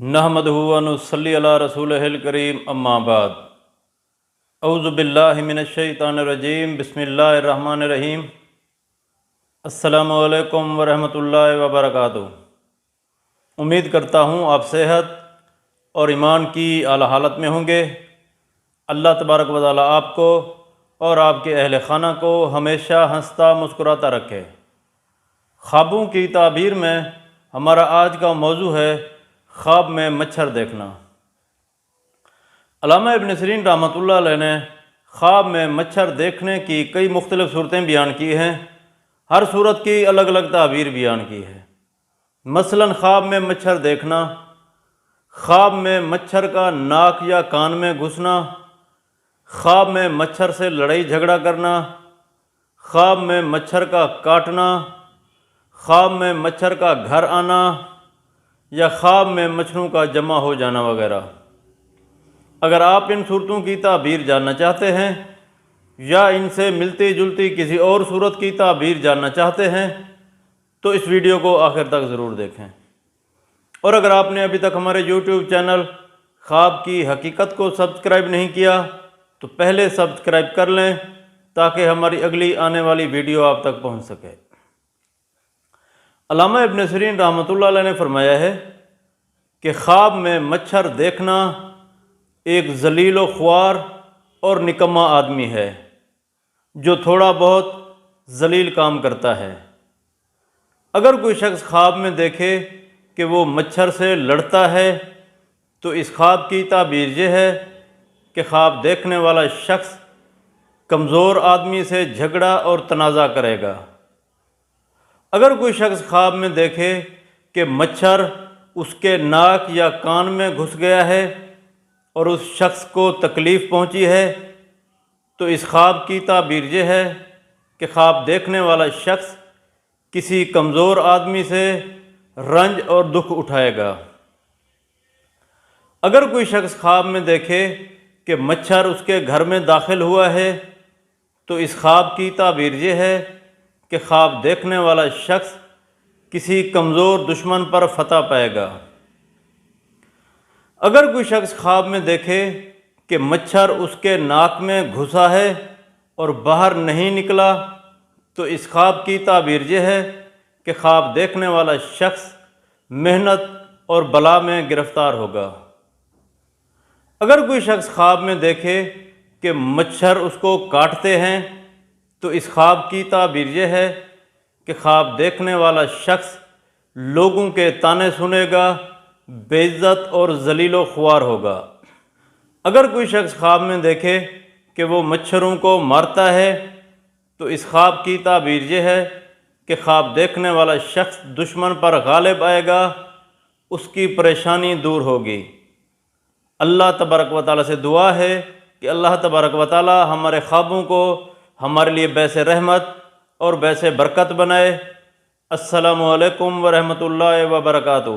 نحمدہ و نصلی علی رسولہ الکریم اما بعد اعوذ باللہ من الشیطان الرجیم بسم اللہ الرحمن الرحیم السلام علیکم ورحمۃ اللہ وبرکاتہ۔ امید کرتا ہوں آپ صحت اور ایمان کی اعلیٰ حالت میں ہوں گے۔ اللہ تبارک و تعالیٰ آپ کو اور آپ کے اہل خانہ کو ہمیشہ ہنستا مسکراتا رکھے۔ خوابوں کی تعبیر میں ہمارا آج کا موضوع ہے خواب میں مچھر دیکھنا۔ علامہ ابن سیرین رحمۃ اللہ علیہ نے خواب میں مچھر دیکھنے کی کئی مختلف صورتیں بیان کی ہیں۔ ہر صورت کی الگ الگ تعبیر بیان کی ہے۔ مثلاً خواب میں مچھر دیکھنا، خواب میں مچھر کا ناک یا کان میں گھسنا، خواب میں مچھر سے لڑائی جھگڑا کرنا، خواب میں مچھر کا کاٹنا، خواب میں مچھر کا گھر آنا یا خواب میں مچھروں کا جمع ہو جانا وغیرہ۔ اگر آپ ان صورتوں کی تعبیر جاننا چاہتے ہیں یا ان سے ملتی جلتی کسی اور صورت کی تعبیر جاننا چاہتے ہیں تو اس ویڈیو کو آخر تک ضرور دیکھیں۔ اور اگر آپ نے ابھی تک ہمارے یوٹیوب چینل خواب کی حقیقت کو سبسکرائب نہیں کیا تو پہلے سبسکرائب کر لیں تاکہ ہماری اگلی آنے والی ویڈیو آپ تک پہنچ سکے۔ علامہ ابن سیرین رحمۃ اللہ علیہ نے فرمایا ہے کہ خواب میں مچھر دیکھنا ایک ذلیل و خوار اور نکما آدمی ہے جو تھوڑا بہت ذلیل کام کرتا ہے۔ اگر کوئی شخص خواب میں دیکھے کہ وہ مچھر سے لڑتا ہے تو اس خواب کی تعبیر یہ ہے کہ خواب دیکھنے والا شخص کمزور آدمی سے جھگڑا اور تنازع کرے گا۔ اگر کوئی شخص خواب میں دیکھے کہ مچھر اس کے ناک یا کان میں گھس گیا ہے اور اس شخص کو تکلیف پہنچی ہے تو اس خواب کی تعبیر یہ ہے کہ خواب دیکھنے والا شخص کسی کمزور آدمی سے رنج اور دکھ اٹھائے گا۔ اگر کوئی شخص خواب میں دیکھے کہ مچھر اس کے گھر میں داخل ہوا ہے تو اس خواب کی تعبیر یہ ہے کہ خواب دیکھنے والا شخص کسی کمزور دشمن پر فتح پائے گا۔ اگر کوئی شخص خواب میں دیکھے کہ مچھر اس کے ناک میں گھسا ہے اور باہر نہیں نکلا تو اس خواب کی تعبیر یہ ہے کہ خواب دیکھنے والا شخص محنت اور بلا میں گرفتار ہوگا۔ اگر کوئی شخص خواب میں دیکھے کہ مچھر اس کو کاٹتے ہیں تو اس خواب کی تعبیر یہ ہے کہ خواب دیکھنے والا شخص لوگوں کے طعنے سنے گا، بے عزت اور ذلیل و خوار ہوگا۔ اگر کوئی شخص خواب میں دیکھے کہ وہ مچھروں کو مارتا ہے تو اس خواب کی تعبیر یہ ہے کہ خواب دیکھنے والا شخص دشمن پر غالب آئے گا، اس کی پریشانی دور ہوگی۔ اللہ تبارک و تعالیٰ سے دعا ہے کہ اللہ تبارک و تعالیٰ ہمارے خوابوں کو ہمارے لیے باعث رحمت اور باعث برکت بنائے۔ السلام علیکم ورحمۃ اللہ وبرکاتہ۔